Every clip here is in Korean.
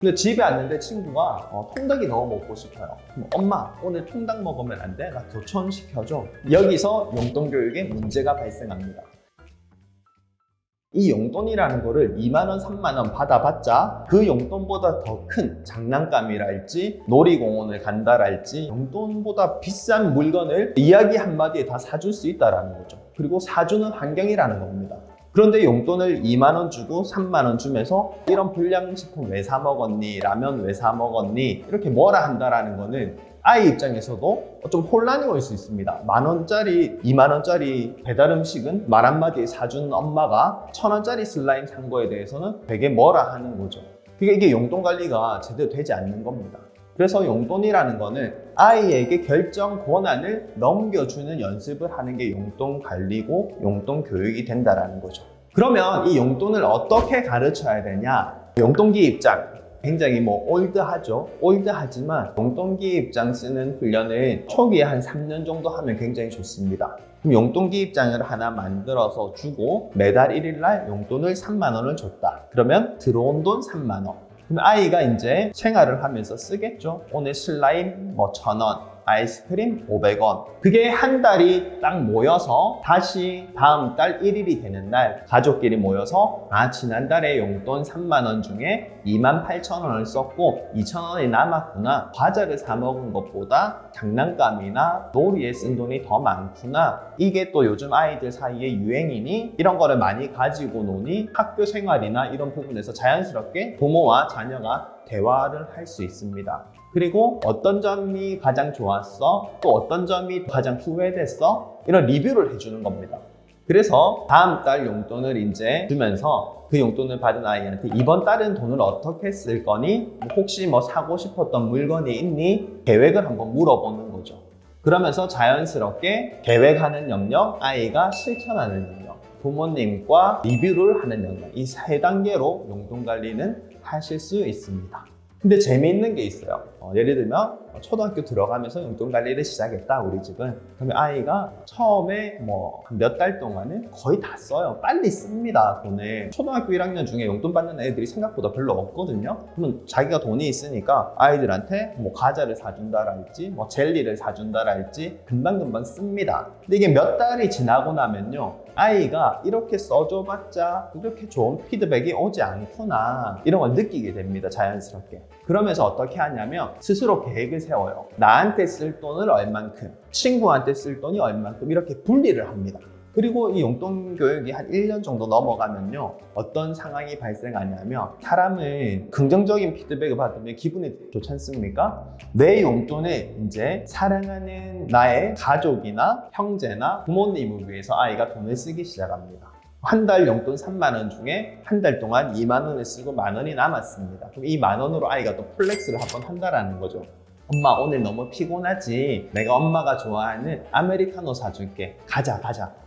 근데 집에 왔는데 친구가 통닭이 너무 먹고 싶어요. 그럼 엄마 오늘 통닭 먹으면 안 돼? 나 교촌 시켜줘. 여기서 용돈 교육에 문제가 발생합니다. 이 용돈이라는 거를 2만 원, 3만 원 받아봤자 그 용돈보다 더 큰 장난감이랄지 놀이공원을 간다랄지 용돈보다 비싼 물건을 이야기 한마디에 다 사줄 수 있다는 거죠. 그리고 사주는 환경이라는 겁니다. 그런데 용돈을 2만 원 주고 3만 원 주면서 이런 불량식품 왜 사 먹었니? 라면 왜 사 먹었니? 이렇게 뭐라 한다라는 거는 아이 입장에서도 좀 혼란이 올 수 있습니다. 10,000원짜리, 2만 원짜리 배달 음식은 말 한마디에 사준 엄마가 1,000원짜리 슬라임 산 거에 대해서는 되게 뭐라 하는 거죠. 이게 용돈 관리가 제대로 되지 않는 겁니다. 그래서 용돈이라는 거는 아이에게 결정 권한을 넘겨주는 연습을 하는 게 용돈 관리고 용돈 교육이 된다는 거죠. 그러면 이 용돈을 어떻게 가르쳐야 되냐? 용돈기 입장. 굉장히 올드하죠. 올드하지만 용돈기 입장 쓰는 훈련을 초기에 한 3년 정도 하면 굉장히 좋습니다. 그럼 용돈기 입장을 하나 만들어서 주고 매달 1일 날 용돈을 3만 원을 줬다. 그러면 들어온 돈 3만 원. 그럼 아이가 이제 생활을 하면서 쓰겠죠. 오늘 슬라임 1,000원, 아이스크림 500원. 그게 한 달이 딱 모여서 다시 다음 달 1일이 되는 날 가족끼리 모여서 지난달에 용돈 3만 원 중에 28,000원을 썼고 2,000원이 남았구나. 과자를 사 먹은 것보다 장난감이나 놀이에 쓴 돈이 더 많구나. 이게 또 요즘 아이들 사이에 유행이니 이런 거를 많이 가지고 노니 학교 생활이나 이런 부분에서 자연스럽게 부모와 자녀가 대화를 할 수 있습니다. 그리고 어떤 점이 가장 좋았어? 또 어떤 점이 가장 후회됐어? 이런 리뷰를 해주는 겁니다. 그래서 다음 달 용돈을 이제 주면서 그 용돈을 받은 아이한테 이번 달은 돈을 어떻게 쓸 거니? 혹시 사고 싶었던 물건이 있니? 계획을 한번 물어보는 거죠. 그러면서 자연스럽게 계획하는 영역, 아이가 실천하는 영역, 부모님과 리뷰를 하는 영역, 이 세 단계로 용돈 관리는 하실 수 있습니다. 근데 재미있는 게 있어요. 예를 들면 초등학교 들어가면서 용돈 관리를 시작했다 우리 집은. 그러면 아이가 처음에 몇 달 동안은 거의 다 써요. 빨리 씁니다 돈을. 초등학교 1학년 중에 용돈 받는 애들이 생각보다 별로 없거든요. 그러면 자기가 돈이 있으니까 아이들한테 과자를 사준다랄지 젤리를 사준다랄지 금방금방 씁니다. 근데 이게 몇 달이 지나고 나면요, 아이가 이렇게 써줘봤자 이렇게 좋은 피드백이 오지 않구나, 이런 걸 느끼게 됩니다. 자연스럽게. 그러면서 어떻게 하냐면 스스로 계획을 세워요. 나한테 쓸 돈을 얼만큼, 친구한테 쓸 돈이 얼만큼, 이렇게 분리를 합니다. 그리고 이 용돈 교육이 한 1년 정도 넘어가면요, 어떤 상황이 발생하냐면 사람은 긍정적인 피드백을 받으면 기분이 좋지 않습니까? 내 용돈을 이제 사랑하는 나의 가족이나 형제나 부모님을 위해서 아이가 돈을 쓰기 시작합니다. 한 달 용돈 3만 원 중에 한 달 동안 2만 원을 쓰고 만 원이 남았습니다. 그럼 이 만 원으로 아이가 또 플렉스를 한번 한다라는 거죠. 엄마 오늘 너무 피곤하지? 내가 엄마가 좋아하는 아메리카노 사줄게. 가자.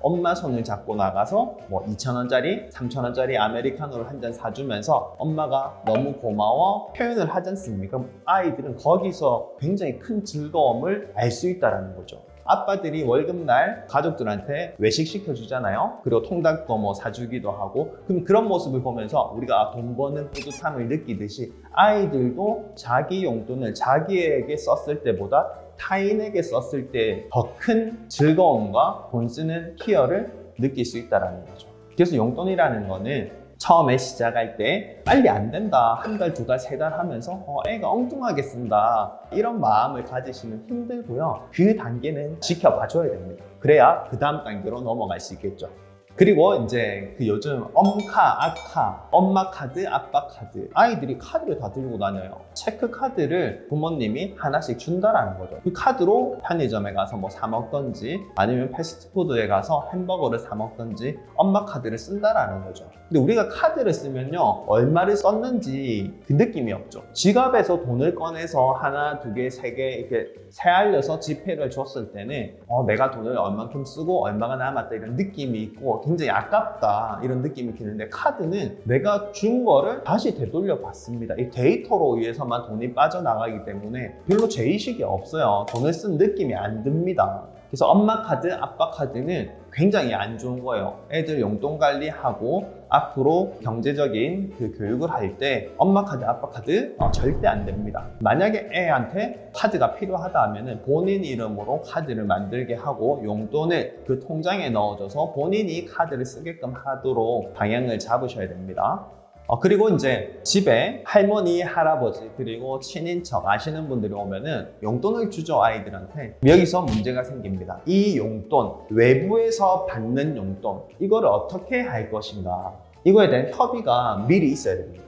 엄마 손을 잡고 나가서 2,000원짜리, 3,000원짜리 아메리카노를 한 잔 사주면서 엄마가 너무 고마워 표현을 하지 않습니까? 그럼 아이들은 거기서 굉장히 큰 즐거움을 알 수 있다는 거죠. 아빠들이 월급날 가족들한테 외식 시켜주잖아요. 그리고 통닭도 사주기도 하고. 그럼 그런 모습을 보면서 우리가 돈 버는 뿌듯함을 느끼듯이 아이들도 자기 용돈을 자기에게 썼을 때보다 타인에게 썼을 때 더 큰 즐거움과 돈 쓰는 희열을 느낄 수 있다는 거죠. 그래서 용돈이라는 거는 처음에 시작할 때 빨리 안 된다, 한 달, 두 달, 세 달 하면서 애가 엉뚱하게 쓴다, 이런 마음을 가지시면 힘들고요. 그 단계는 지켜봐 줘야 됩니다. 그래야 그 다음 단계로 넘어갈 수 있겠죠. 그리고 이제 요즘 엄카, 아카, 엄마 카드, 아빠 카드, 아이들이 카드를 다 들고 다녀요. 체크 카드를 부모님이 하나씩 준다라는 거죠. 그 카드로 편의점에 가서 사 먹던지 아니면 패스트푸드에 가서 햄버거를 사 먹던지 엄마 카드를 쓴다라는 거죠. 근데 우리가 카드를 쓰면요, 얼마를 썼는지 그 느낌이 없죠. 지갑에서 돈을 꺼내서 하나, 두 개, 세 개 이렇게 세알려서 지폐를 줬을 때는 내가 돈을 얼만큼 쓰고 얼마가 남았다, 이런 느낌이 있고 굉장히 아깝다, 이런 느낌이 드는데, 카드는 내가 준 거를 다시 되돌려 받습니다. 이 데이터로 의해서만 돈이 빠져나가기 때문에 별로 죄의식이 없어요. 돈을 쓴 느낌이 안 듭니다. 그래서 엄마 카드, 아빠 카드는 굉장히 안 좋은 거예요. 애들 용돈 관리하고 앞으로 경제적인 그 교육을 할 때 엄마 카드, 아빠 카드 절대 안 됩니다. 만약에 애한테 카드가 필요하다 하면은 본인 이름으로 카드를 만들게 하고 용돈을 그 통장에 넣어줘서 본인이 카드를 쓰게끔 하도록 방향을 잡으셔야 됩니다. 그리고 이제 집에 할머니, 할아버지, 그리고 친인척 아시는 분들이 오면은 용돈을 주죠, 아이들한테. 여기서 문제가 생깁니다. 이 용돈, 외부에서 받는 용돈, 이거를 어떻게 할 것인가? 이거에 대한 협의가 미리 있어야 됩니다.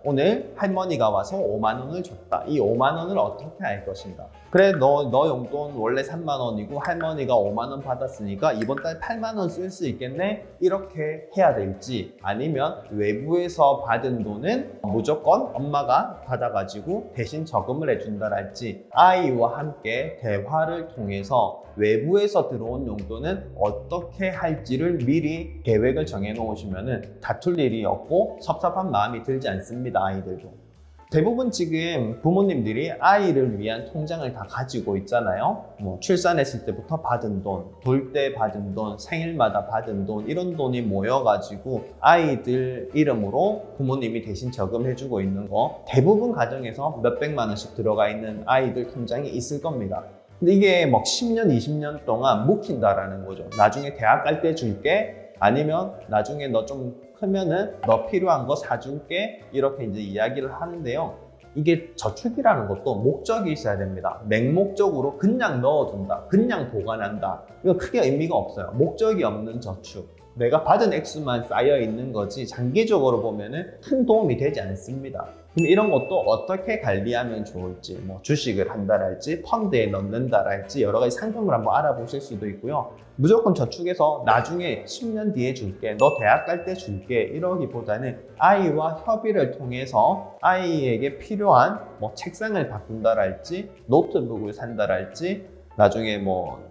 오늘 할머니가 와서 5만 원을 줬다. 이 5만 원을 어떻게 할 것인가? 그래, 너 용돈 원래 3만 원이고 할머니가 5만 원 받았으니까 이번 달 8만 원 쓸 수 있겠네? 이렇게 해야 될지, 아니면 외부에서 받은 돈은 무조건 엄마가 받아가지고 대신 저금을 해준다랄지, 아이와 함께 대화를 통해서 외부에서 들어온 용돈은 어떻게 할지를 미리 계획을 정해 놓으시면 다툴 일이 없고 섭섭한 마음이 들지 않습니다. 아이들도. 대부분 지금 부모님들이 아이를 위한 통장을 다 가지고 있잖아요. 출산했을 때부터 받은 돈, 돌 때 받은 돈, 생일마다 받은 돈, 이런 돈이 모여가지고 아이들 이름으로 부모님이 대신 저금해주고 있는 거, 대부분 가정에서 몇백만 원씩 들어가 있는 아이들 통장이 있을 겁니다. 근데 이게 막 10년, 20년 동안 묵힌다라는 거죠. 나중에 대학 갈 때 줄게, 아니면 나중에 너 좀 크면은 너 필요한 거 사줄게, 이렇게 이제 이야기를 하는데요. 이게 저축이라는 것도 목적이 있어야 됩니다. 맹목적으로 그냥 넣어둔다, 그냥 보관한다, 이거 크게 의미가 없어요. 목적이 없는 저축, 내가 받은 액수만 쌓여 있는 거지 장기적으로 보면은 큰 도움이 되지 않습니다. 그럼 이런 것도 어떻게 관리하면 좋을지, 주식을 한다랄지, 펀드에 넣는다랄지 여러 가지 상품을 한번 알아보실 수도 있고요. 무조건 저축해서 나중에 10년 뒤에 줄게, 너 대학 갈 때 줄게, 이러기보다는 아이와 협의를 통해서 아이에게 필요한 책상을 바꾼다랄지, 노트북을 산다랄지, 나중에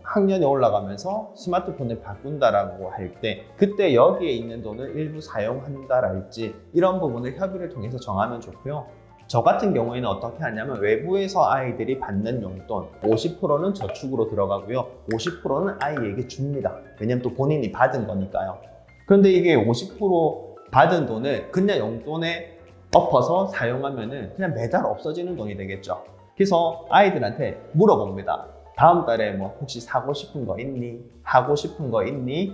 학년이 올라가면서 스마트폰을 바꾼다라고 할 때 그때 여기에 있는 돈을 일부 사용한다랄지, 이런 부분을 협의를 통해서 정하면 좋고요. 저 같은 경우에는 어떻게 하냐면 외부에서 아이들이 받는 용돈 50%는 저축으로 들어가고요, 50%는 아이에게 줍니다. 왜냐면 또 본인이 받은 거니까요. 그런데 이게 50% 받은 돈을 그냥 용돈에 엎어서 사용하면은 그냥 매달 없어지는 돈이 되겠죠. 그래서 아이들한테 물어봅니다. 다음 달에 혹시 사고 싶은 거 있니? 하고 싶은 거 있니?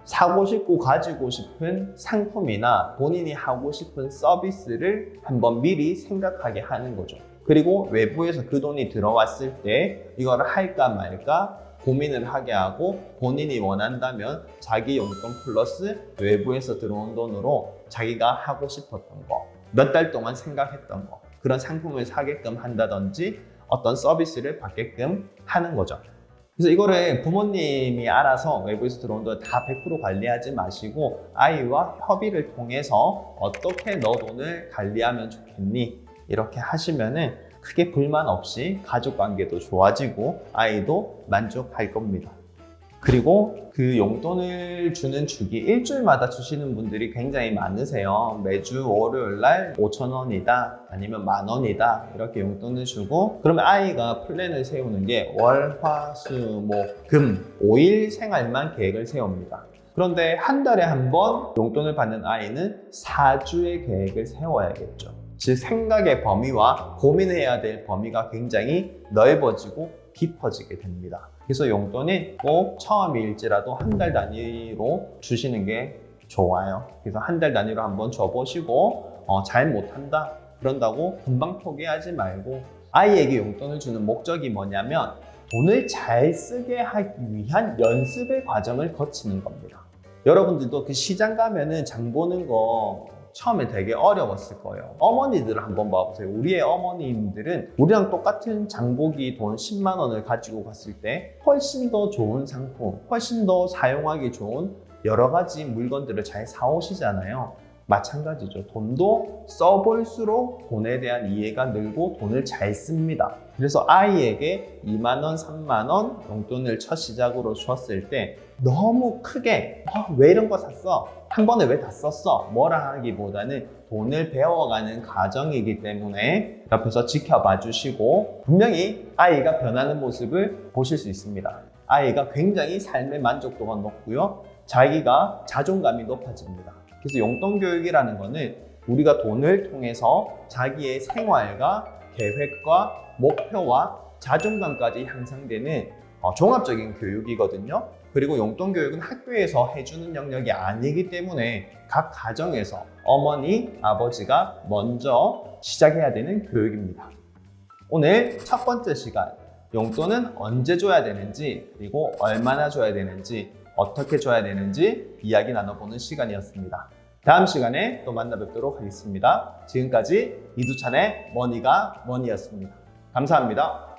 사고 싶고 가지고 싶은 상품이나 본인이 하고 싶은 서비스를 한번 미리 생각하게 하는 거죠. 그리고 외부에서 그 돈이 들어왔을 때 이거를 할까 말까 고민을 하게 하고, 본인이 원한다면 자기 용돈 플러스 외부에서 들어온 돈으로 자기가 하고 싶었던 거, 몇 달 동안 생각했던 거, 그런 상품을 사게끔 한다든지 어떤 서비스를 받게끔 하는 거죠. 그래서 이거를 부모님이 알아서 외부에서 들어온 돈 다 100% 관리하지 마시고 아이와 협의를 통해서 어떻게 너 돈을 관리하면 좋겠니? 이렇게 하시면은 크게 불만 없이 가족 관계도 좋아지고 아이도 만족할 겁니다. 그리고 그 용돈을 주는 주기 일주일마다 주시는 분들이 굉장히 많으세요. 매주 월요일날 5,000원이다, 아니면 10,000원이다, 이렇게 용돈을 주고, 그러면 아이가 플랜을 세우는 게 월, 화, 수, 목, 금 5일 생활만 계획을 세웁니다. 그런데 한 달에 한 번 용돈을 받는 아이는 4주의 계획을 세워야겠죠. 즉 생각의 범위와 고민해야 될 범위가 굉장히 넓어지고 깊어지게 됩니다. 그래서 용돈이 꼭 처음일지라도 한 달 단위로 주시는 게 좋아요. 그래서 한 달 단위로 한번 줘보시고 잘 못한다 그런다고 금방 포기하지 말고, 아이에게 용돈을 주는 목적이 뭐냐면 돈을 잘 쓰게 하기 위한 연습의 과정을 거치는 겁니다. 여러분들도 그 시장 가면은 장 보는 거 처음에 되게 어려웠을 거예요. 어머니들을 한번 봐보세요. 우리의 어머님들은 우리랑 똑같은 장보기 돈 10만 원을 가지고 갔을 때 훨씬 더 좋은 상품, 훨씬 더 사용하기 좋은 여러 가지 물건들을 잘 사오시잖아요. 마찬가지죠. 돈도 써볼수록 돈에 대한 이해가 늘고 돈을 잘 씁니다. 그래서 아이에게 2만 원, 3만 원 용돈을 첫 시작으로 줬을 때 너무 크게 왜 이런 거 샀어? 한 번에 왜 다 썼어? 뭐라 하기보다는 돈을 배워가는 과정이기 때문에 옆에서 지켜봐 주시고 분명히 아이가 변하는 모습을 보실 수 있습니다. 아이가 굉장히 삶의 만족도가 높고요. 자기가 자존감이 높아집니다. 그래서 용돈교육이라는 거는 우리가 돈을 통해서 자기의 생활과 계획과 목표와 자존감까지 향상되는 종합적인 교육이거든요. 그리고 용돈교육은 학교에서 해주는 영역이 아니기 때문에 각 가정에서 어머니, 아버지가 먼저 시작해야 되는 교육입니다. 오늘 첫 번째 시간, 용돈은 언제 줘야 되는지, 그리고 얼마나 줘야 되는지, 어떻게 줘야 되는지 이야기 나눠보는 시간이었습니다. 다음 시간에 또 만나 뵙도록 하겠습니다. 지금까지 이두찬의 머니가 머니였습니다. 감사합니다.